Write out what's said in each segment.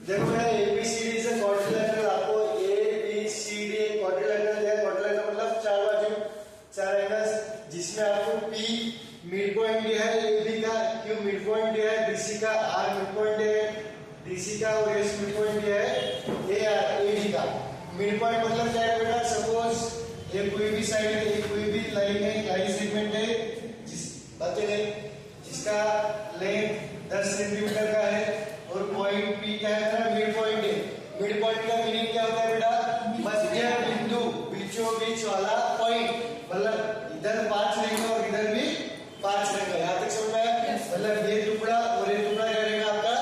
देखो बेटा एबीसीडी से क्वाड्रिलेटरल, आपको एबीसीडी एक क्वाड्रिलेटरल दिया है। क्वाड्रिलेटरल मतलब चार बाजू चार एंगल्स, जिसमें आपको पी मिड पॉइंट दिया है एबी का, क्यू मिड पॉइंट दिया है डीसी का, आर मिड पॉइंट दिया है डीसी का और एस मिड पॉइंट दिया है ए आर एडी का। मिड पॉइंट मतलब क्या है बेटा, सपोज ये कोई भी साइड है, ये कोई भी लाइन है, लाइन सेगमेंट है जिसका लेंथ 10 सेंटीमीटर का है और पॉइंट पी क्या है ना, मिड पॉइंट है। मिड पॉइंट का मीनिंग क्या होता है बेटा, मध्य बिंदु, बीचों बीच वाला पॉइंट, मतलब इधर 5 रहेगा और इधर भी 5 रहेगा। यहाँ तक समझ में आया? मतलब ये टुकड़ा और ये टुकड़ा क्या रहेगा आपका,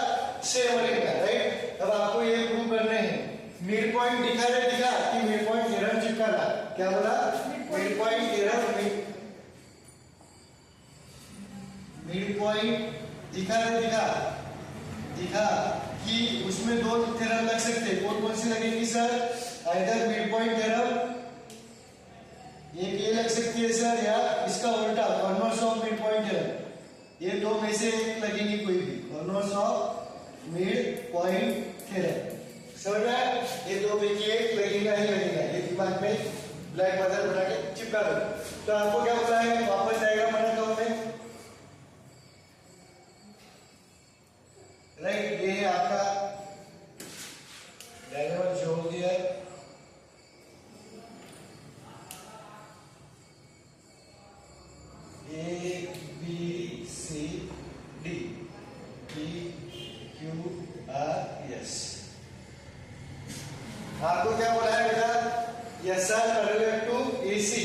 सेम रहेगा, राइट। अब आपको ये प्रूव करने हैं, मिड पॉइंट दिखा कि मिड पॉइंट थ्योरम चिपकाना। क्या बोला, mid point theorem, mid point दिखा कि उसमें दो थ्योरम लग सकते हैं। कौन कौन सी लगेंगी sir, either mid point theorem एक ये लग सकती है सर, या इसका उल्टा converse of mid point theorem. ये दो में से एक लगेगी कोई भी, converse of mid point theorem. समझ में आया? ये दो में से एक लगेगा ही लगेगा, ये दिमाग में ब्लैक बदल बना के चिपका दो। तो आपको क्या बोला है, वापस डायग्राम बनाता हूं मैं, राइट। ये है आपका डायग्राम जो दिया है, A B C D P Q R S. आपको क्या बोला है बेटा, S R parallel to AC,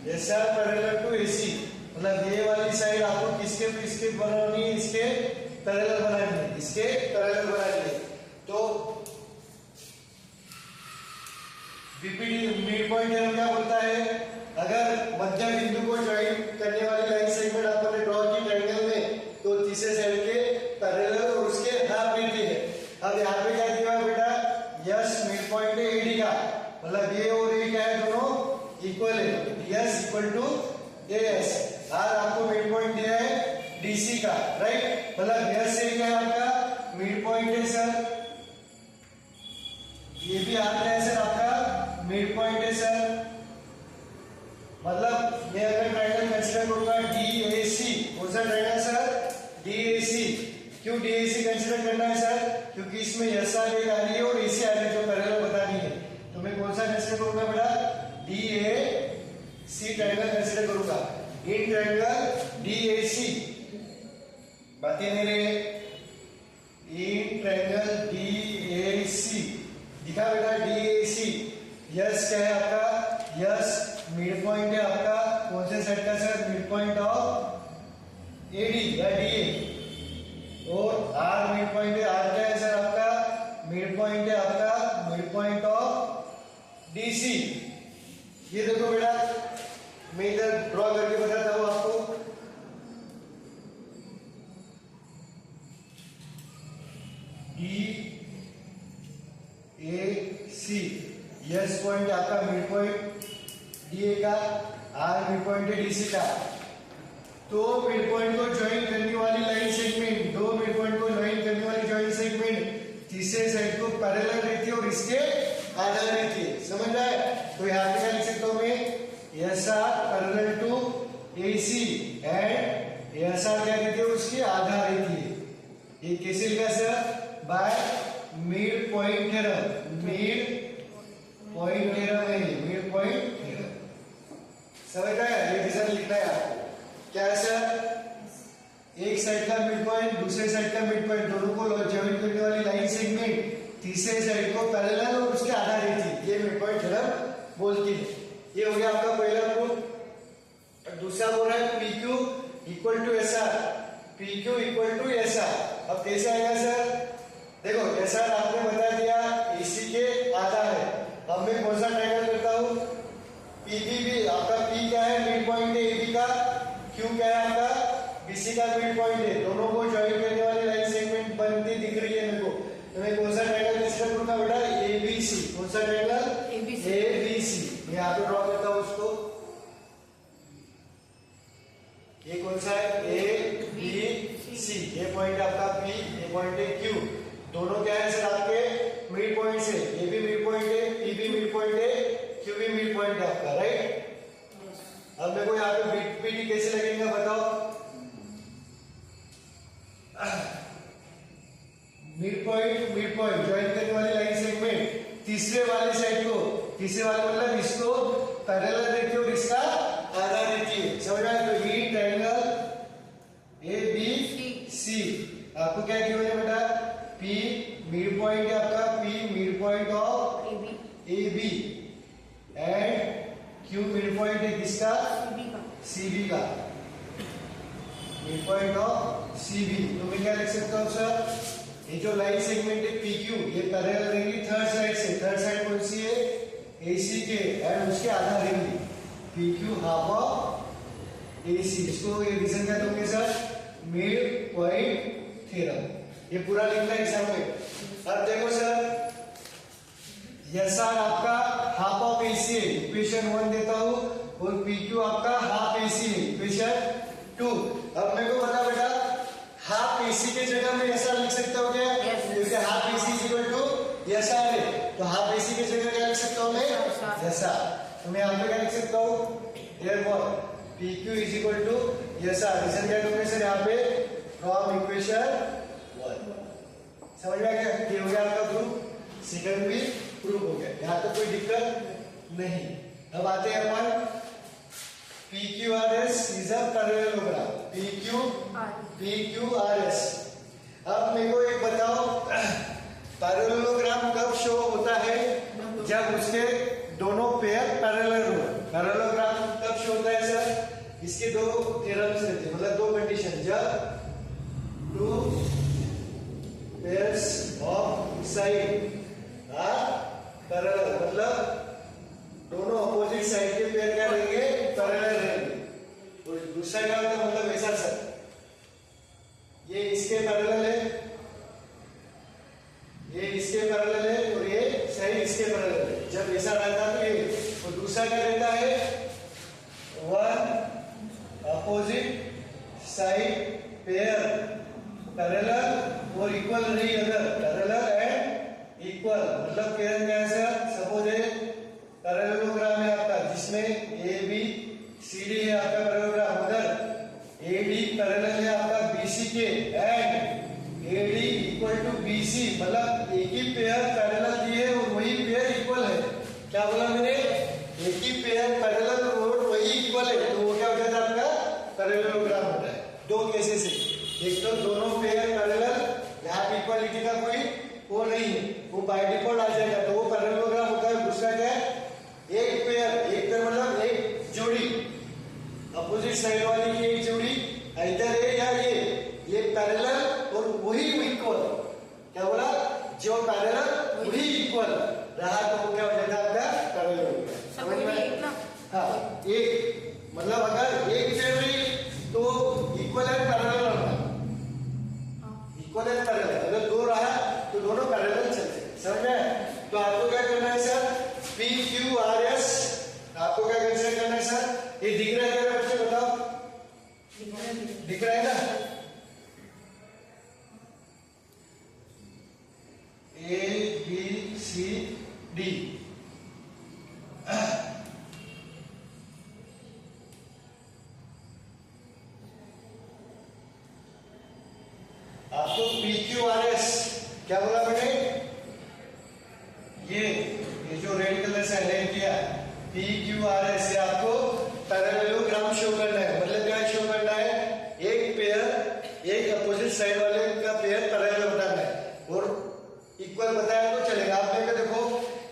S R parallel to AC, मतलब ये वाली साइड आपको किसके बनानी है, इसके पैरेलल बनानी है, इसके पैरेलल बनानी है। तो बीपीडी मिड पॉइंट थ्योरम क्या बोलता है, अगर मध्य बिंदु को ज्वाइन करने वाली लाइन सेगमेंट आपने ड्रॉ की ट्रायंगल में, तो तीसरे साइड के पैरेलल और उसके हाफ रहती है। अब यहाँ पे क्या दिया है बेटा, यस मिड पॉइंट है एडी का, मतलब ये और ये क्या है, दोनों इक्वल है, S equal to AS. R आपको मिड पॉइंट दिया है डीसी का, राइट। मतलब यस से क्या है आपका मिड पॉइंट है सर, ये भी आर क्या है सर आपका मिड पॉइंट है सर। मतलब मैं अगर ट्रायंगल कंसीडर करूंगा डीएसी, कौन सा ट्रायंगल सर, डीएसी। क्यों डीएसी कंसीडर करना है सर, क्योंकि इसमें एस आर एक आ रही है और एसी आ रही है जो पैरेलल बतानी है। तो मैं कौन सा कंसीडर करूंगा बेटा, डीएसी ट्रायंगल कंसीडर करूंगा। इन ट्रायंगल डीएसी, बातें नहीं रहे, इन ट्रायंगल डीएसी दिखा बेटा, डीएसी यस क्या है आपका, यस मिड पॉइंट है आपका कौन से सेट का sir, mid point of AD या डीए, और आर मिड पॉइंट है, आर क्या है सर आपका मिड पॉइंट है आपका मिड पॉइंट ऑफ डीसी। ये देखो बेटा, मैं इधर ड्रॉ करके बताता हूं आपको, D A C, S point आपका मिड पॉइंट डीए का, आर मिड पॉइंट है डीसी का। तो मिड पॉइंट को ज्वाइन करने वाली लाइन सेगमेंट, दो मिड पॉइंट को ज्वाइन करने वाली ज्वाइन सेगमेंट तीसरे साइड को पैरेलल रहती है और इसके आधार रहती है। समझ में आया? तो यहाँ पे क्या लिख सकता हूं मैं, S R parallel to AC and S R क्या रहती है, उसकी आधार रहती है। ये कैसे लिखा sir, by mid point theorem, mid point theorem है, मिड पॉइंट थ्योरम। समझ आया? ये डिजाइन लिखना है आपको। क्या है सर, एक साइड का मिड पॉइंट दूसरे साइड का मिड पॉइंट, दोनों को ज्वाइन करने वाली लाइन सेगमेंट तीसरे साइड को पैरेलल और उसके आधार रहती है, ये मिड पॉइंट थ्योरम बोलती है। ये हो गया आपका पहला प्रूफ। दूसरा बोल रहा है P Q equal to S R, P Q equal to S R. अब कैसे आएगा सर, देखो एस आर आपने बता दिया एसी के आधा है। अब मैं कौन सा ट्रायंगल करता हूं, पीबी भी आपका, पी क्या है मिड पॉइंट है एबी का, क्यू क्या है आपका बीसी का मिड पॉइंट है, दोनों को ज्वाइन करने वाली लाइन सेगमेंट बनती दिख रही है मेरे को। तो मैं कौन सा ट्रायंगल कंसीडर करूंगा बेटा, एबीसी। कौन सा ट्रायंगल, एबीसी। मैं यहाँ पे ड्रॉ करता हूं उसको, ये कौन सा है, ए बी सी। ये पॉइंट आपका पी, ये पॉइंट है क्यू, दोनों क्या है सर आपके मिड पॉइंट ज्वाइन करने वाली लाइन सेगमेंट तीसरे वाले साइड को, तीसरे वाले मतलब इसको पैरेलल रहती है और इसका आधा रहती है, समझ में आया? तो ये ट्रायंगल ए बी सी आपको क्या गिवन है बेटा? पी मिड पॉइंट है आपका, P mid point of A B and Q mid point है किसका? सीबी का, मिड पॉइंट ऑफ सीबी। तो मैं क्या लिख सकता हूँ सर? ये जो लाइन सेगमेंट है पी क्यू ये पैरेलल रहेंगी थर्ड साइड से, थर्ड साइड कौन सी है? एसी के, एंड उसके आधा रहेंगी P Q half of AC. इसको ये रीजन क्या दोगे सर? Mid point theorem. ये पूरा लिखना है एग्जाम में। अब देखो सर, यसार आपका हाफ ऑफ एसी है, इक्वेशन 1 देता हूं, और पी क्यू आपका हाफ एसी है, इक्वेशन 2। अब मेरे को बता बेटा, हाफ एसी के जगह में ऐसा लिख सकता हूँ क्या? क्योंकि half AC is equal to SR है, तो हाफ एसी की जगह क्या लिख सकता हूँ मैं? यसार। तो मैं यहाँ पे क्या लिख सकता हूँ? Therefore P Q is equal to SR. Reason क्या दोगे सर यहाँ पे? From equation 1। समझ में आ गया? ये हो गया आपका प्रूफ, सेकंड भी प्रूफ हो गया, यहाँ तो कोई दिक्कत नहीं। अब आते हैं अपन PQRS is a parallelogram, PQRS। अब मेरे को एक बताओ, पैरेललोग्राम कब शो होता है? जब उसके दोनों पेयर पैरेलल हो। पैरेललोग्राम कब शो होता है सर? इसके दो थ्योरम्स रहते हैं, मतलब दो कंडीशन, जब two pairs of side are parallel, मतलब दोनों अपोजिट साइड के पेयर क्या रहेंगे? पैरेलल रहेंगे। और दूसरा क्या होता है? मतलब ऐसा सर, ये इसके पैरेलल है, ये इसके पैरेलल है, और ये साइड इसके पैरेलल है। जब ऐसा रहता है तो ये, और दूसरा क्या रहता है? One opposite side pair parallel और इक्वल नहीं, अगर पैरेलल एंड इक्वल, मतलब पेयर क्या है सर? सपोज पैरेललोग्राम है आपका, जिसमें ए बी सी डी है आपका पैरेललोग्राम, अगर ए डी पैरेलल है आपका बी सी के, and A D equal to B C, मतलब एक ही पेयर पैरेलल दिए और वही पेयर इक्वल है। क्या बोला मैंने? एक ही पेयर पैरेलल और वही इक्वल है, तो वो क्या हो जाता है? आपका पैरेललोग्राम होता है। दो केसेस है, एक तो दोनों पेयर पैरेलल, यहाँ पे इक्वालिटी का कोई वो नहीं है, वो बाय डिफॉल्ट आ जाएगा, तो वो पैरेललोग्राम होता है। दूसरा क्या है? एक पेयर मतलब एक जोड़ी, अपोजिट साइड वाली की एक जोड़ी, इधर है या ये पैरेलल और वही इक्वल। क्या बोला? जो पैरेलल वही इक्वल रहा तो वो क्या हो जाता है? आपका पैरेललोग्राम। समझ में? हाँ, एक मतलब अगर एक पेयर नहीं तो इक्वल एंड पैरेलल होगा, इक्वल एंड पैरेलल। अगर दो रहा तो दोनों पैरेलल चलते। समझ में? तो आपको क्या करना है सर? PQRS आपको क्या कंसीडर करना है सर? ये दिख रहा है क्या बच्चे? बताओ, दिख रहा है ना? A B C D। आपको PQRS क्या बोला बेटे? ये जो रेड कलर से हाईलाइट किया PQRS से आपको पैरेललोग्राम शो करना है। मतलब क्या शो करना है? एक पेयर, एक अपोजिट साइड वाले का पेयर पैरेलल बताना है, और इक्वल बताया तो चलेगा। आप देखो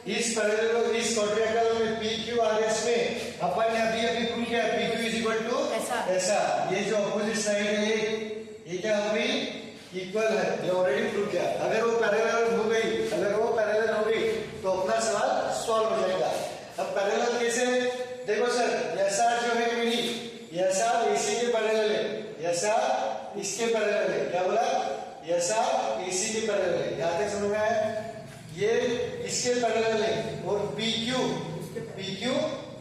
इस पैरेलल, इस क्वाड्रिलेटरल में PQRS में अपन ने अभी प्रूव किया PQ इज इक्वल टू ऐसा। ये जो अपोजिट साइड है ये क्या हो गई? इक्वल है, ये ऑलरेडी प्रूव किया। अगर वो पैरेलल हो गई, अगर वो पैरेलल हो गई तो अपना सवाल सॉल्व हो जाएगा। अब पैरेलल कैसे है? देखो सर, यसार जो है मेरी, यसार एसी के पैरेलल है, यसार इसके पैरेलल है। क्या बोला? यसार एसी के पैरेलल है। यहाँ तक समझ में आया? ये इसके पैरेलल है, और PQ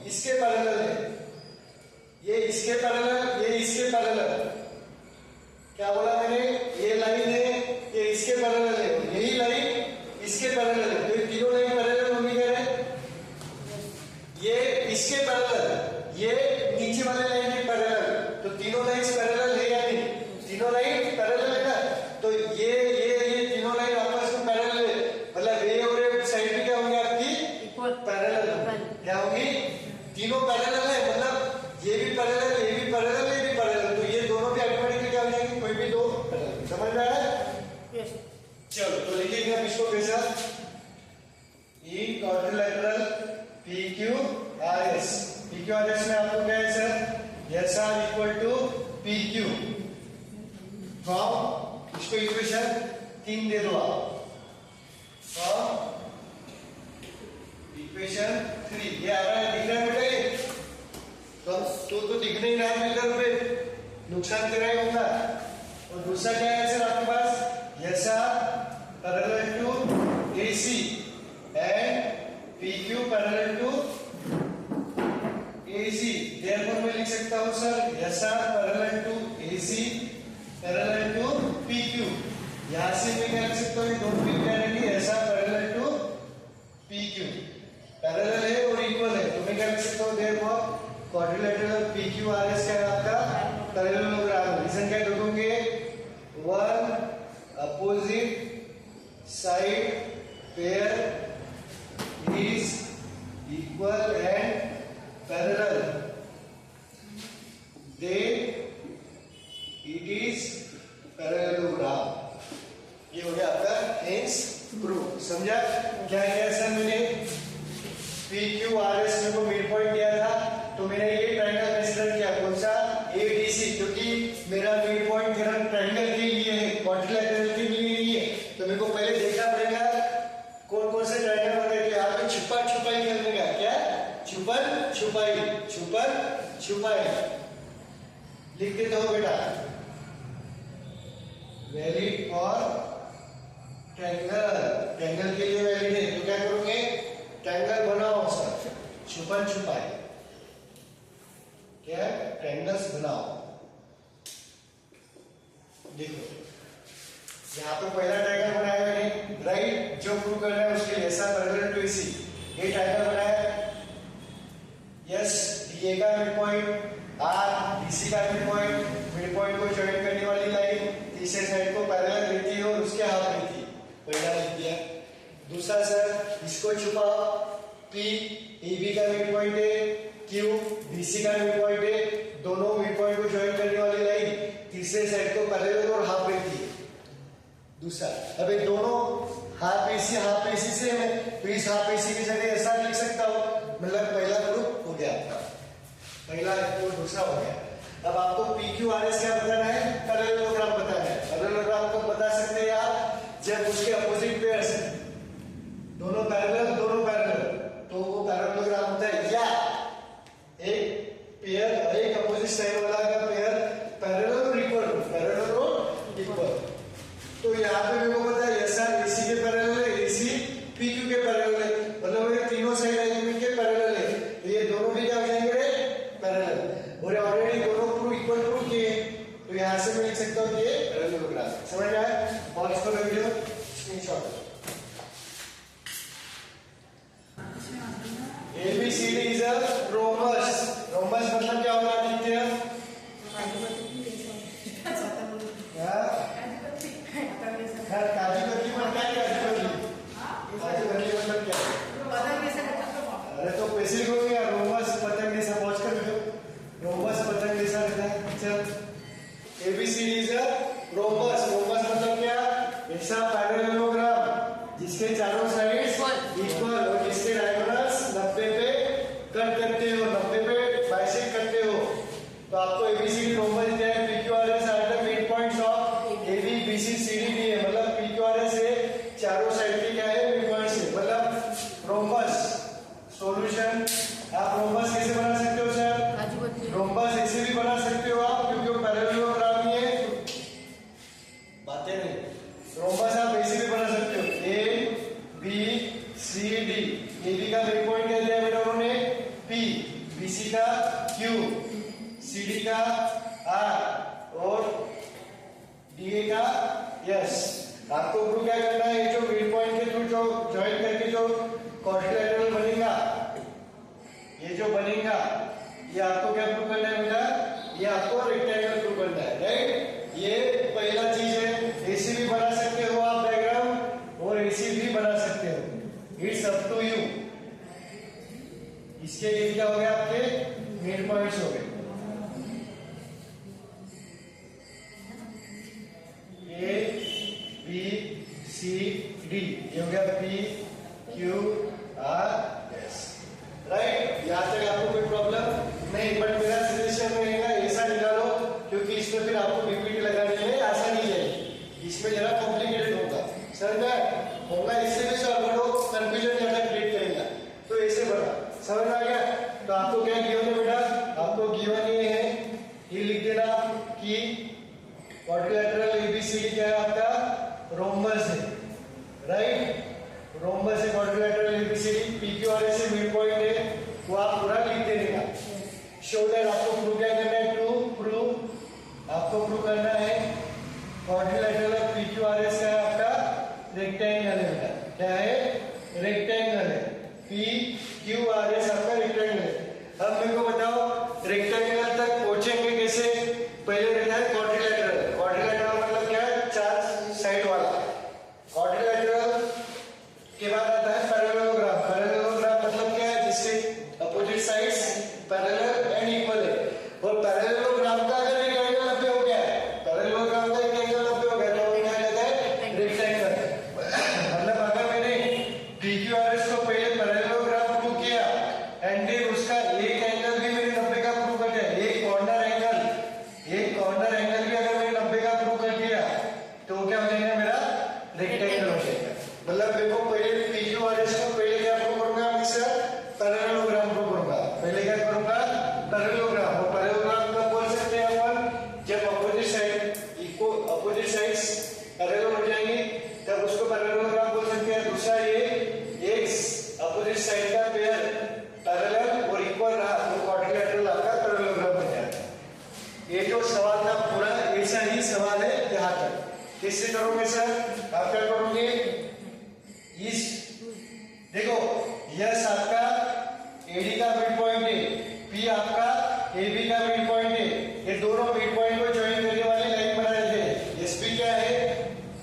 इसके पैरेलल है, ये इसके पैरेलल, ये इसके पैरेलल। क्या बोला मैंने? ये लाइन है, ये इसके पैरेलल है, यही लाइन इसके पैरेलल है, तो ये तीनों लाइन पैरेलल होंगी। कह रहे ये इसके पैरेलल, ये नीचे वाले लाइन के पैरेलल, तो तीनों लाइंस पैरेलल है या नहीं? तीनों लाइन पैरेलल है ना, तो ये तीनों लाइन इसको कैसा इन क्वाड्रिलेटरल PQRS। PQRS में आपको क्या है sir SR equal to PQ from इसको इक्वेशन 3 दे दो आप फ्रॉम इक्वेशन 3 ये आ रहा है दिख रहा है बेटा ये तो दिख नहीं रहा है मिलकर पे नुकसान तेरा ही होगा। और दूसरा क्या है सर आपके पास SR parallel to AC and PQ parallel to AC। Therefore मैं लिख सकता हूं sir SR parallel to AC parallel to PQ। यहां से मैं क्या लिख सकता हूं दोनों की क्या रहेंगी SR parallel to PQ parallel है और इक्वल है तो मैं क्या लिख सकता हूं देयरफॉर क्वाड्रिलेटरल PQRS क्या है आपका पैरेललोग्राम। रीजन क्या ढूंढोगे one opposite side pair is equal and parallel then it is parallelogram। ये हो गया आपका hence proof। समझा क्या किया सर मैंने PQRS में को मिड पॉइंट दिया था तो मैंने ये ट्रायंगल कंसीडर किया कौन सा ABC क्योंकि मेरा मिड पॉइंट ट्रायंगल के लिए है क्वाड्रिलेटरल के लिए नहीं है तो मेरे को पहले देखना पड़ेगा कौन कौन से ट्रायंगल होते हैं। यहाँ पे छुपा छुपाई करने का क्या छुपन छुपाई लिख देते हो बेटा वैलिड और ट्रायंगल के लिए वैलिड है तो क्या करोगे ट्रायंगल बनाओ सर छुपन छुपाई क्या ट्रायंगल्स बनाओ। देखो यहाँ पे पहला ट्रायंगल बनाया मैंने राइट जो प्रूव करना है उसके लिए SR पैरेलल टू AC ये ट्रायंगल बनाया यस DA का मिड पॉइंट R DC का मिड पॉइंट को ज्वाइन करने वाली लाइन तीसरे साइड को पैरेलल रहती है और उसके हाफ रहती है पहला लिख दिया। दूसरा सर इसको छुपाओ P AB का मिड पॉइंट है Q BC का मिड पॉइंट है दोनों मिड पॉइंट को ज्वाइन करने वाली लाइन तीसरे साइड को पैरेलल और हाफ रहती है। दूसरा अब ये दोनों हाफ AC सेम है तो इस हाफ AC की जगह ऐसा लिख सकता हूं मतलब पहला ग्रुप हो गया आपका पहला और दूसरा हो गया। अब आपको PQRS क्या बताना है पैरेललोग्राम बताना है। पैरेललोग्राम को बता सकते हैं आप जब उसके अपोजिट पेयर्स दोनों पैरेलल तो वो पैरेललोग्राम होता है या एक पेयर एक अपोजिट साइड वाला का पेयर पैरेलल और इक्वल तो यहाँ पे मेरे को पता है SR AC के पैरेलल है AC PQ के पैरेलल है मतलब मेरे तीनों साइड एलिमेंट के पैरेलल है तो ये दोनों भी क्या हो जाएंगे पैरेलल और ऑलरेडी दोनों प्रूफ इक्वल प्रूफ किए तो यहाँ से मैं लिख सकता हूँ ये पैरेललोग्राम। समझ में आया और इसको video screenshot ABCD is a rhombus मतलब क्या होगा आदित्य काजू कतली मतलब क्या अरे तो पैसे को यार रोमस पतंग जैसा पहुंच कर दो रोमस पतंग जैसा रहता है। चल ABCD इज अ रोमस मतलब क्या ऐसा पैरेललोग्राम जिसके चारों साइड्स इक्वल और जिसके डायगोनल्स 90 पे कट करते हो 90 पे बाइसेक्ट करते हो तो आपको ABCD रोमस दिया है PQRS are the mid points of AB BC CD D है मतलब PQRS है चारों साइड के क्या है मिड पॉइंट्स है मतलब रोमस। सॉल्यूशन आप रोमस कैसे बना सकते हो सर रोमस ऐसे भी बना सकते हो आप क्योंकि वो पैरेललोग्राम ही है बातें नहीं रोमस आप ऐसे भी बना सकते हो A B C D AB का मिड पॉइंट क्या दिया बेटा उन्होंने P BC का Q CD का R और DA का S। आपको प्रूव क्या करना है जो मिड पॉइंट के थ्रू जो ज्वाइन करके जो क्वाड्रिलेटरल बनेगा ये जो बनेगा ये आपको क्या प्रूव करना है बेटा ये आपको रेक्टेंगल प्रूव करना है राइट। ये पहला चीज है ऐसे भी बना सकते हो आप डायग्राम और ऐसे भी बना सकते हो इट्स अप टू यू। इसके लिए क्या हो गया आपके मिड पॉइंट्स हो गए A B C D ये हो गया P Q R S, right. यहाँ तक आपको कोई प्रॉब्लम नहीं, बट मेरा सजेशन रहेगा ऐसा निकालो, क्योंकि इसमें फिर आपको पीपीटी लगाने में आसानी जाएगी, इसमें जरा कॉम्प्लिकेटेड होगा। सर मैं होगा इससे भी सॉल्व करो, कंफ्यूजन ज्यादा क्रिएट करेगा, तो ऐसे बना। समझ आ गया? तो आपको क्या गिवन है बेटा? आपको गिवन ये है, ये लिख देना कि क्वाड्रिलेटरल एबीसीडी क्या है आपका? रोम्बस है, राइट। रोम्बस है क्वाड्रिलेटरल एबीसीडी, पीक्यूआरएस से मिड पॉइंट है, वो आप पूरा लिख देने का। शो दैट आपको प्रूव क्या करना है? आपको प्रूव करना है क्वाड्रिलेटरल ऑफ पीक्यूआरएस का है आपका रेक्टेंगल है बेटा। क्या है? रेक्टेंगल है। पीक्यूआरएस आपका रेक्टेंगल है। अब मेरे को बताओ रेक्टेंगल तक पहुंचेंगे कैसे? पहले रहता है क्वाड्रिलेटरल। क्वाड्रिलेटरल मतलब क्या है? चार साइड वाला। क्वाड्रिलेटरल के बाद आता है पैरेललोग्राम। पैरेललोग्राम मतलब क्या है? जिसके opposite sides parallel and equal है। और पैरेललोग्राम का अगर एक एंगल 90 हो गया है, पैरेललोग्राम का एक एंगल 90 हो गया तो वो क्या कहता है? रेक्टेंगल। मतलब अगर मैंने पीक्यूआरएस को पहले पैरेललोग्राम प्रूव किया एंड फिर उसका एक एंगल भी मैंने 90 का प्रूव कर दिया, एक कॉर्नर एंगल भी अगर मैंने 90 का प्रूव कर दिया तो क्या हो जाएगा? मेरा रेक्टेंगल हो जाएगा। मतलब देखो पहले पीक्यूआरएस को पहले क्या प्रूव करूंगा? मैं सर पैरेललोग्राम प्रूव करूंगा। पहले क्या करूंगा? पैरेललोग्राम। और पैरेललोग्राम कब बोल सकते हैं अपन? जब अपोजिट साइड्स पैरेलल हो जाएंगी तब उसको पैरेललोग्राम बोल सकते हैं। दूसरा ये एक अपोजिट साइड का पेयर पैरेलल और इक्वल रहा तो क्वाड्रिलेटरल आपका पैरेललोग्राम बन जाता है। ये जो सवाल था पूरा ऐसा ही सवाल है यहाँ तक। किससे करोगे सर? आप क्या करोगे? इस देखो यस आपका एडी का मिड पॉइंट है, पी आपका एबी का मिड पॉइंट है। ये दोनों मिड पॉइंट को ज्वाइन करने वाली लाइन बना रहे थे। एसपी क्या है?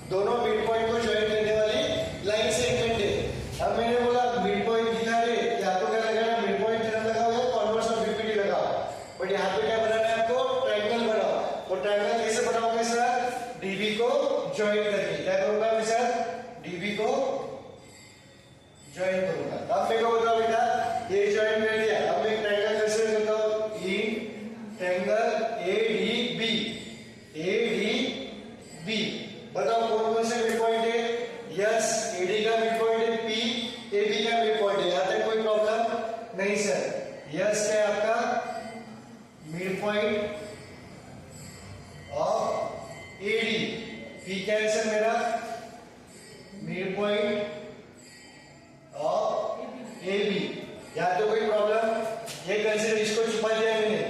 दोनों मिड पॉइंट को ज्वाइन करने वाली लाइन सेगमेंट है। अब मैंने बोला मिड पॉइंट दिखा रहे, आपको क्या लगाना? मिड पॉइंट थ्योरम लगाओ या कॉन्वर्स ऑफ बीपीटी लगाओ। बट यहाँ पे क्या बनाना है आपको? ट्रायंगल बनाओ। और ट्रायंगल कैसे बनाओगे सर? डीबी को ज्वाइन करके। क्या करूंगा मैं सर? डीबी को ज्वाइन करूंगा। अब मेरे को बताओ बेटा, ये ज्वाइन कर दिया। अब मैं ट्रायंगल कैसे करता हूं? Triangle ADB. एडीबी बताओ कौन कौन से मिड पॉइंट है? यस एडी का मिड पॉइंट है, पी एबी का मिड पॉइंट है। यहां तक कोई प्रॉब्लम नहीं सर। यस क्या है आपका? Mid point of AD. P क्या है सर मेरा? Mid point of AB. यहाँ तो कोई प्रॉब्लम, ये कंसीडर, इसको छुपा दिया मैंने।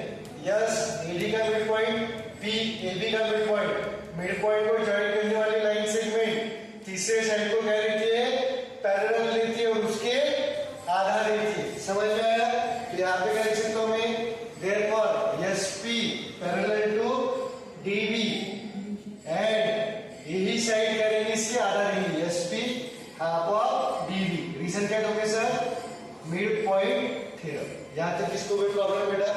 यस एडी का मिड पॉइंट, पी एबी का मिड पॉइंट को ज्वाइन करने वाली लाइन सेगमेंट तीसरे साइड को क्या लेती है? पैरेलल लेती है और उसके आधा लेती है। समझ में आया? तो यहाँ पे क्या लिख सकता हूँ मैं? Therefore S P parallel to DB and यही साइड करेंगे इसके आधा लेंगे। S P half of DB. Reason क्या दोगे सर? Mid point theorem. यहां तक किसको कोई प्रॉब्लम बेटा?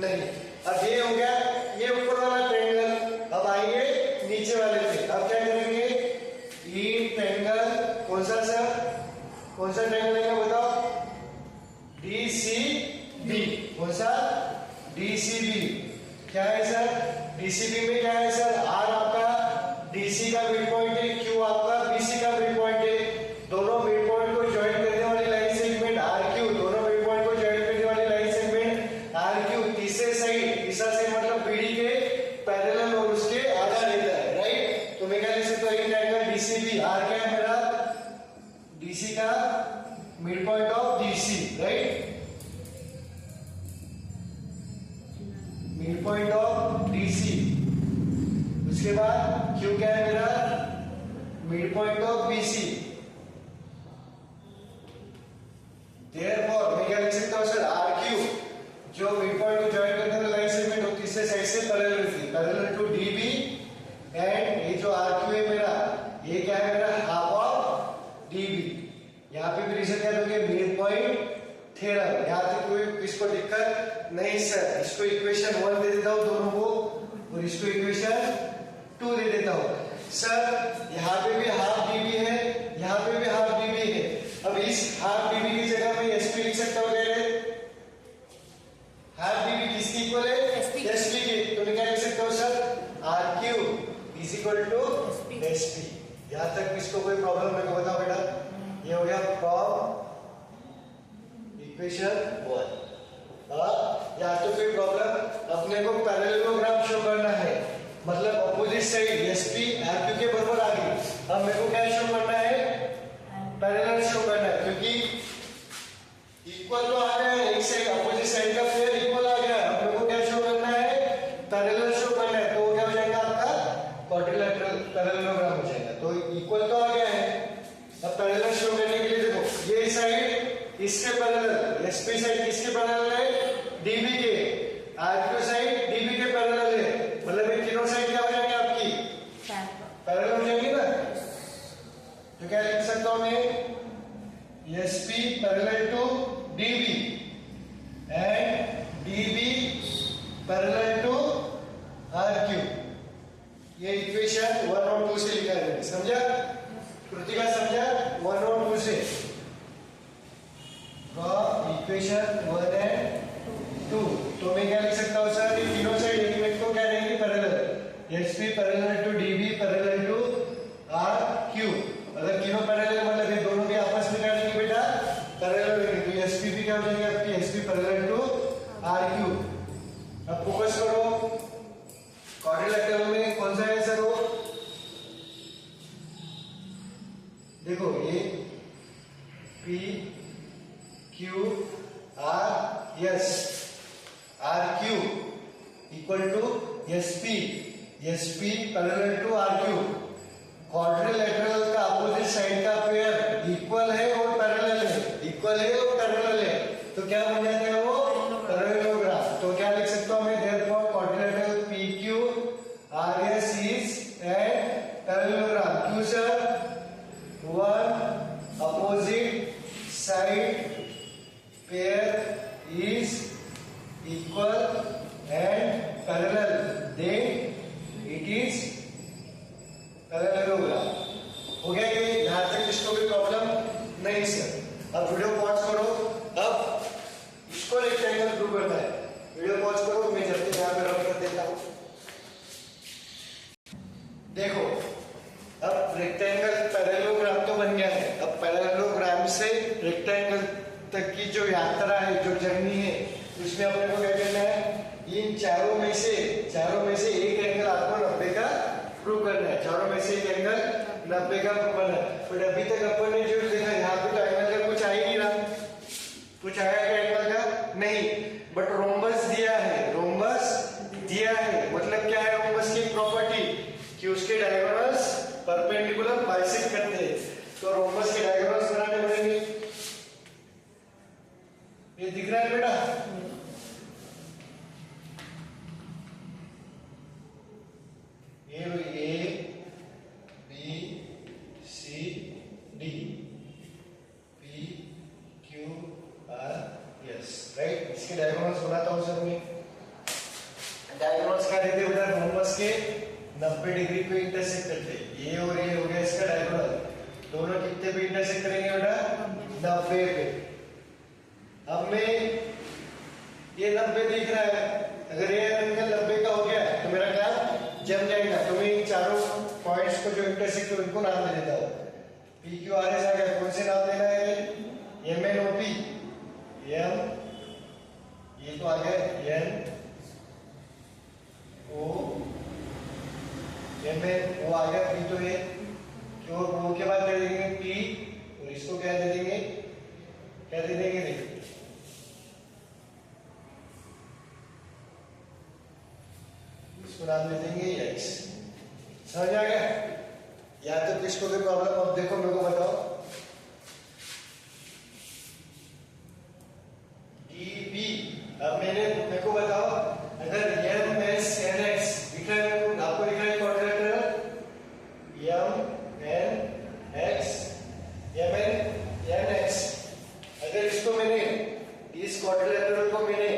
नहीं। अब ये हो गया ये ऊपर वाला ट्रायंगल। अब आएंगे नीचे वाले पे। अब क्या करेंगे? ई ट्रायंगल कौन सा सर? कौन सा ट्रायंगल है बताओ? डीसीबी। कौन सा? डीसीबी। क्या है सर? डीसीबी में क्या है सर? आर आपका डीसी का मिड पॉइंट है, क्यू आपका बीसी का मिड पॉइंट है। दोनों मिड पॉइंट को ज्वाइन करने वाली लाइन सेगमेंट आर क्यू। दोनों मिड पॉइंट को ज्वाइन करने वाली लाइन सेगमेंट आर क्यू। तीसरा साइड मतलब बीडी के पैरेलल और उसके आधा रहता है, राइट। तो मैं क्या लिख सकता हूं? Triangle DCB. आर क्या है मेरा? डीसी का mid point of DC, right. Mid point of DC. उसके बाद क्यू क्या है मेरा? Mid point of BC. Therefore मैं क्या लिख सकता हूं सर? आर क्यू जो मिड पॉइंट को ज्वाइन करने वाला लाइन सेगमेंट होती है तीसरे साइड से पैरेलल टू डीबी एंड ये जो आर क्यू है मेरा, ये क्या है मेरा? Half of dB. यहाँ पे भी रीजन क्या दोगे? Mid point theorem. यहाँ तक कोई इसको दिक्कत नहीं सर। इसको इक्वेशन 1 दे देता हूँ दोनों को और इसको इक्वेशन 2 दे देता हूँ सर। यहाँ पे भी हाफ डीबी है, यहाँ पे भी हाफ डीबी है। अब इस हाफ डीबी की जगह में एसपी लिख सकता हूँ क्या? हाफ डीबी किसकी इक्वल है? एसपी की। तो मैं क्या लिख सकता हूँ sir? R Q is equal to SP. यहाँ तक किसको कोई प्रॉब्लम मेरे को बताओ बेटा। ये हो गया फ्रॉम इक्वेशन 1। यहाँ तो कोई प्रॉब्लम, अपने को पैरेललोग्राम शो करना है, मतलब अपोजिट साइड एसपी आरक्यू के बराबर आ गई। अब मेरे को क्या शो करना है? पैरेलल शो करना है, क्योंकि इक्वल तो आ गया है, एक साइड अपोजिट साइड का पेयर इक्वल आ गया। अब मेरे को क्या शो करना है? पैरेलल शो करना है। तो क्या हो जाएगा आपका? क्वाड्रिलेटरल पैरेललोग्राम हो जाएगा। तो इक्वल तो आ गया है। अब पैरेलल शो करने के लिए देखो, ये साइड इसके पैरेलल, एसपी साइड किसके पैरेलल है? डीबी के। आरक्यू साइड डीबी के पैरेलल है, मतलब ये तीनों साइड क्या हो जाएंगे आपकी? पैरेलल हो जाएंगी ना। तो क्या लिख सकता हूं मैं? SP parallel to DB and DB parallel to RQ. ये इक्वेशन 1 और 2 से लिखा है, समझा? कृतिका समझा? 1 और 2 से। Equation 1 and 2। तो मैं क्या लिख सकता हूँ सर? ये तीनों साइड एलिमेंट को क्या रहेंगे? Parallel. SP parallel to DB parallel to RQ. अगर तीनों पैरेलल मतलब ये दोनों भी आपस में क्या रहेंगे बेटा? पैरेलल रहेंगे। तो एसपी भी क्या हो जाएंगे आपकी? SP parallel to RQ. अब फोकस करो, क्वाड्रिलेटरल में कौन सा आंसर हो? देखो ये P Q R S, R Q equal to SP, SP parallel to R Q. Quadrilateral का अपोजिट साइड का पेयर इक्वल है और पैरेलल है, इक्वल है और पैरेलल है, तो क्या बन जाता है वो? पैरेललोग्राम। तो क्या लिख सकता हूं मैं? Therefore quadrilateral P Q R S is an parallelogram. क्यों sir? One opposite side pair is equal and parallel, then it is parallelogram। हो गया ये? यहां तक इसको भी प्रॉब्लम नहीं सर। अब वीडियो पॉज करो, अब इसको रेक्टेंगल प्रूव करना है। वीडियो पॉज करो, मैं जल्दी यहां पे रख कर देता हूं। देखो अब रेक्टेंगल पैरेललोग्राम तो बन गया है। अब पैरेललोग्राम से रेक्टेंगल तक की जो यात्रा है, जो जर्नी है, उसमें अपने को क्या करना है? इन चारों में से एक एंगल आपको 90 का प्रूव करना है। चारों में से एक एंगल 90 का प्रूव करना है। बट अभी तक अपन ने जो देखा, यहाँ पे तो एंगल का कुछ आ ही नहीं रहा। कुछ आया क्या एंगल का? नहीं। बट रोम्बस दिया है, रोम्बस दिया है, मतलब क्या है रोम्बस की प्रॉपर्टी? कि उसके डायगोनल्स परपेंडिकुलर बाइसेक्ट करते हैं। तो रोम्बस के डायगोनल्स बनाने पड़ेंगे। ये दिख रहा है बेटा? ये A B C D P Q R S, right? इसके डायगोनल्स बनाता हूं सर मैं। डायगोनल्स क्या देते बेटा? रोम्बस के 90 डिग्री पे इंटरसेक्ट करते। ये और ये हो गया इसका डायगोनल। दोनों कितने पे इंटरसेक्ट करेंगे बेटा? 90 पे। अब मैं ये 90 दिख रहा है, अगर ये एंगल 90 का हो गया तो मेरा क्या जम जाएगा। तो मैं इन चारों पॉइंट्स को जो इंटरसेक्ट है उनको नाम दे देता हूँ। पी क्यू आर एस आ गया, कौन से नाम देना है? M N O P, M ये तो आ गया N O, M N O आ गया, पी तो है, क्यों ओ के बाद क्या देंगे? पी, और इसको क्या दे देंगे? क्या दे देंगे? देखिए इसको नाम दे देंगे एक्स। समझ आ गया? या तो किसको भी प्रॉब्लम? अब देखो मेरे को बताओ, डी बी। अब मेरे को बताओ, अगर एम एस एन एक्स दिख रहा है, आपको दिख रहा है quadrilateral M N X, M N N X. अगर इसको मैंने, इस क्वाड्रिलेटरल को मैंने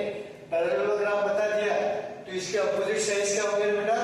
पैरेललोग्राम बता दिया, तो इसके अपोजिट साइड्स क्या होंगे बेटा?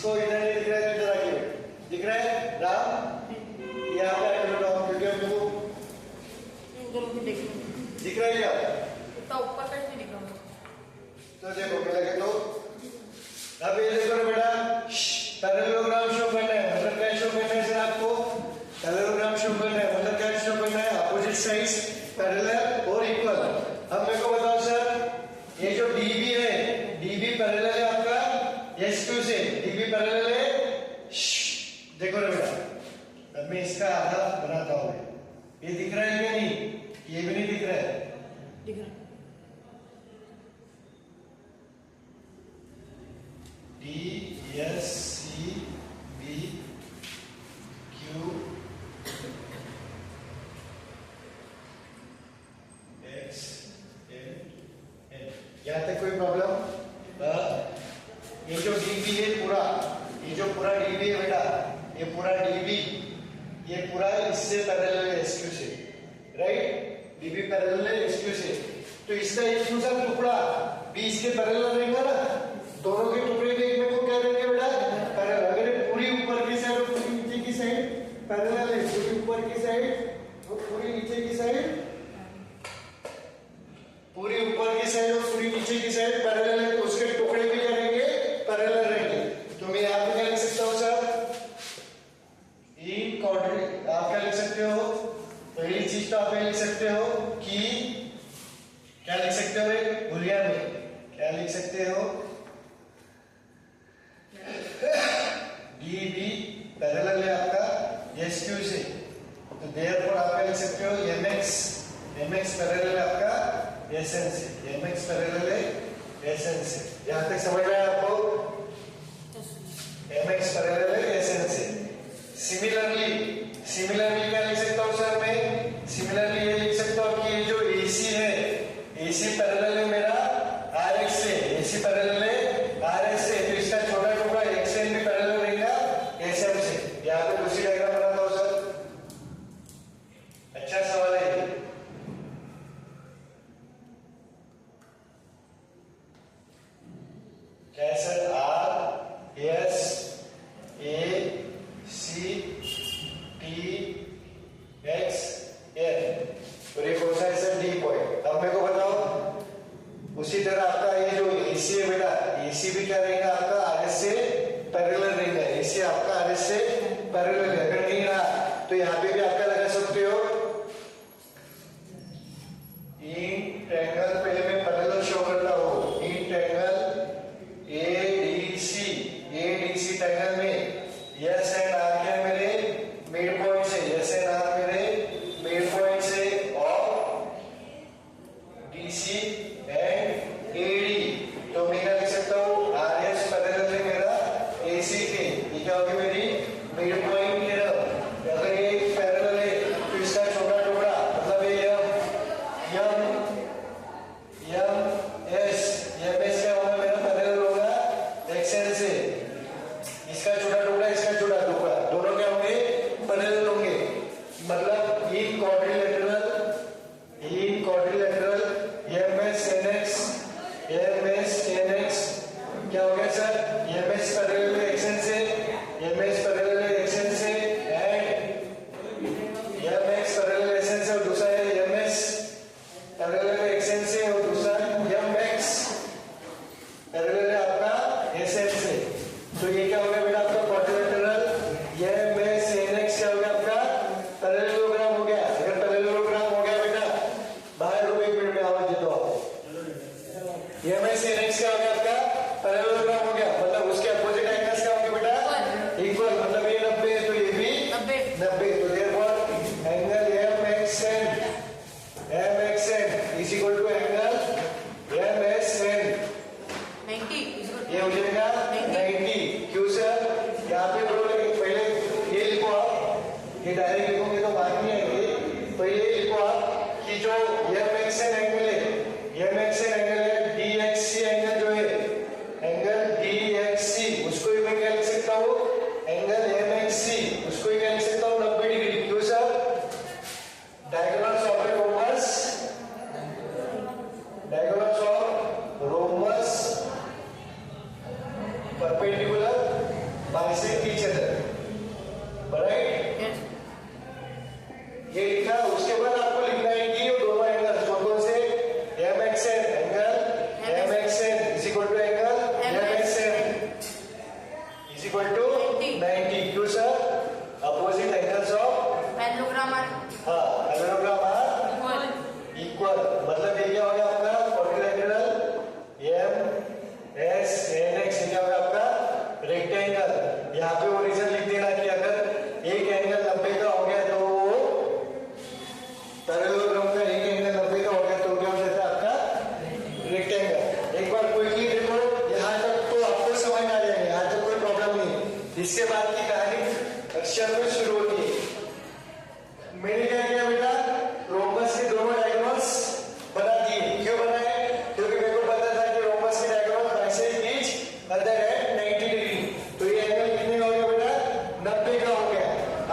इसको इधर नहीं दिख रहा है, इधर आके दिख रहा है राम, यहाँ पे आके राम, क्योंकि हम लोग दिख रहा है क्या? तो ऊपर तक नहीं दिखा। तो देखो मैं लगे तो अब ये देखो बेटा, पैरेललोग्राम शो करना है, मतलब क्या शो करना है सर आपको? पैरेललोग्राम शो करना है, मतलब क्या शो करना है? अपोजिट साइड्स पैरेलल और इक्वल। अब मेरे को बताओ सर, ये जो डीबी है, डीबी पैरेलल है आपका एस2 से, डीबी पैरेलल है, देखो ना बेटा, अब मैं इसका आधा बनाता हूँ, ये दिख रहा है क्या? नहीं, ये भी नहीं दिख रहा है, दिख रहा है। D, S, C, B, Q, X, L, N। यहाँ तक कोई प्रॉब्लम? ये जो DB है पूरा, ये जो पूरा DB है बेटा, ये पूरा DB, ये पूरा इससे पैरेलल है SQ से, राइट? DB पैरेलल है SQ से, तो इसका एक दूसरा टुकड़ा भी इसके पैरेलल रहेगा ना, दोनों के टुकड़े भी एक में को क्या रहेंगे बेटा? पैरेलल। अगर ये पूरी ऊपर की साइड और पूरी नीचे की साइड पैरेलल है, पूरी ऊपर की साइड और पूरी नीचे की साइड, पूरी ऊपर की साइड और पूरी नीचे की साइड पैरेलल है, तो उसके टुकड़े भी क्या रहेंगे? पैरेलल रहेंगे। तो मैं यहाँ पे क्या लिख सकता हूँ सर? इन क्वाड्रेंट, आप क्या लिख सकते हो? पहली चीज तो आप ये लिख सकते हो कि क्या लिख सकते हो? बुलियन में क्या लिख सकते हो? DB पैरेलल है आपका SQ से, तो देयरफॉर आप क्या लिख सकते हो? MX पैरेलल है आपका SN से, MX पैरेलल है SN से। यहाँ तक समझ में आया आपको? MX पैरेलल है SN से। सिमिलरली क्या लिख सकता हूँ सर मैं? सिमिलरली ये लिख सकता हूँ कि ये जो AC है, AC पैरेलल है मेरा RX से, AC पैरेलल है RX से, तो इसका छोटा टुकड़ा XN भी पैरेलल रहेगा SM से। यहाँ पे दूसरी डायग्राम बनाता हूँ सर, अच्छा सवाल है ये। क्या है sir? R S A C T X N, और ये कौन सा है सर? D point. अब मेरे को बताओ, उसी तरह आपका ये जो AC है बेटा, AC भी क्या रहेगा आपका? RS से पैरेलल रहेगा, AC आपका RS से पैरेलल है। अगर नहीं रहा तो यहाँ पे भी आपका लगा सकते हो इन ट्रायंगल, पहले मैं पैरेलल शो करता हूँ, इन ट्रायंगल ADC ट्रायंगल में S एंड R क्या मेरे मिड पॉइंट से, S एंड R मेरे मिड पॉइंट से, और DC एंड AD, तो मैं क्या लिख सकता हूँ? RS पैरेलल है मेरा AC के, ये क्या होगी मेरी मिड पॉइंट मिरर। अगर ये पैरेलल है तो इसका छोटा टुकड़ा, मतलब ये MS क्या होगा मेरा? पैरेलल होगा XN से, इसका छोटा टुकड़ा, इसका छोटा टुकड़ा, दोनों क्या होंगे? पैरेलल होंगे। मतलब इन क्वाड्रिलेटरल MS NX क्या हो गया सर? MS पैरेलल है XN से, MS पैरेलल है XN से, एंड MX पैरेलल है SN से, और दूसरा है MS पैरेलल है XN से, और दूसरा MX पैरेलल है आपका SN से। तो ये क्या हो गया बेटा आपका? क्वाड्रिलेटरल MS NX क्या हो गया आपका? पैरेललोग्राम हो गया। अगर पैरेललोग्राम हो गया बेटा, बाहर रुको, 1 मिनट में आवाज देता हूँ आपको। MS NX क्या हो गया आपका? पैरेललोग्राम हो गया, मतलब उसके अपोजिट एंगल्स क्या होंगे बेटा? इक्वल, मतलब ये 90 है तो ये भी 90, तो therefore angle MXN is equal to angle MSN, 90 ये हो जाएगा 90। क्यों सर? यहाँ पे बोलो, लेकिन पहले ये लिखो आप, ये डायरेक्ट लिखोगे तो बात नहीं आएगी। पहले ये लिखो आप कि जो MXN एंगल है, MXN एंगल है, DXC एंगल जो है, एंगल DXC, उसको भी मैं क्या लिख सकता हूँ? एंगल MXC, उसको भी क्या लिख सकता हूँ? 90 डिग्री। क्यों sir? Diagonals of rhombus perpendicular bisect each other, right? Yes. ये लिखा। उसके बाद आपको लिखना है कि ये दोनों एंगल कौन से MXN angle MXN is equal to angle MXN is equal to 90। क्यों sir? Opposite angles of parallelogram are parallelogram are equal. Equal. मतलब ये क्या हो गया आपका क्वाड्रिलेटरल MSNX, ये क्या होगा आपका रेक्टेंगल। यहाँ पे ओरिजिन लिख देना कि अगर एक एंगल 90 का हो गया तो वो पैरेललोग्राम का एक एंगल 90 का हो गया तो क्या हो जाता है आपका रेक्टेंगल। एक बार क्विकली देखो, यहाँ तक तो आपको समझ आ जाएगा, यहाँ तक कोई प्रॉब्लम नहीं। इसके बाद की कहानी अक्षर में शुरू होती है। मैंने क्या किया बेटा, रोम्बस के दोनों डायगोनल्स बना दिए। क्यों बनाए? क्योंकि मेरे को पता था कि रोम्बस के diagonal bisect each other at 90 degree. तो ये एंगल कितने का हो गया बेटा? 90 का हो गया।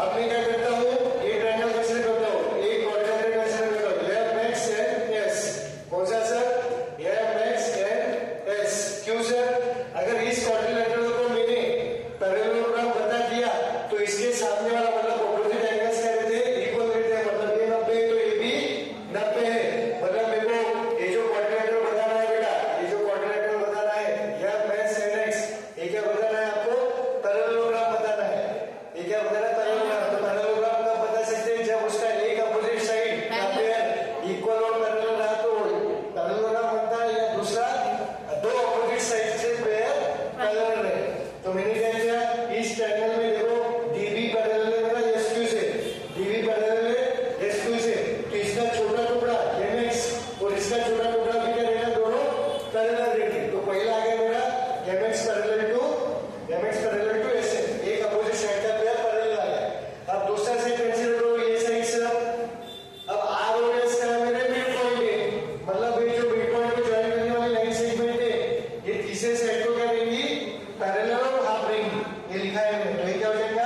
अब मैं क्या करता हूँ, ये ट्रायंगल कंसीडर करता हूँ, एक क्वाड्रिलेटरल कंसीडर करता हूँ, MXNS। कौन सा सर? MXNS। क्यों सर? अगर इस क्वाड्रिलेटरल को मैंने पैरेललोग्राम बता दिया तो इसके सामने वाला मतलब ऑपोजिट एंगल्स क्या रहते हैं? इक्वल रहते हैं। मतलब ये 90 है तो ये भी 90 है। मतलब मेरे को ये जो क्वाड्रिलेटरल बताना है बेटा, ये जो क्वाड्रिलेटरल बताना है MXNX, ये क्या बताना है आपको? पैरेललोग्राम बताना है। ये क्या बताना है? पैरेललोग्राम। तो पैरेललोग्राम कब बता सकते हैं? जब उसका एक अपोजिट साइड यहाँ पे इक्वल और पैरेलल रहा तो पैरेललोग्राम बनता है, या दूसरा दो अपोजिट साइड से पेयर पैरेलल रहे। तो मैंने क्या किया, इस ट्रायंगल में देखो DB पैरेलल है मेरा SQ से, DB पैरेलल है SQ से। तो इसका छोटा टुकड़ा MX और इसका छोटा टुकड़ा भी क्या रहेगा? दोनों पैरेलल रहेंगे। तो पहला आ गया मेरा MX पैरेलल टू SN, एक अपोजिट साइड का पेयर पैरेलल आ गया। अब दूसरा साइड कंसीडर करो, ये साइड से अब R और S का मेरे मिड पॉइंट है। मतलब ये जो मिड पॉइंट को ज्वाइन करने वाली लाइन सेगमेंट है, ये तीसरे साइड को क्या रहेंगी? पैरेलल और हाफ रहेंगी। ये लिखा है मैंने। तो ये क्या हो जाएगा?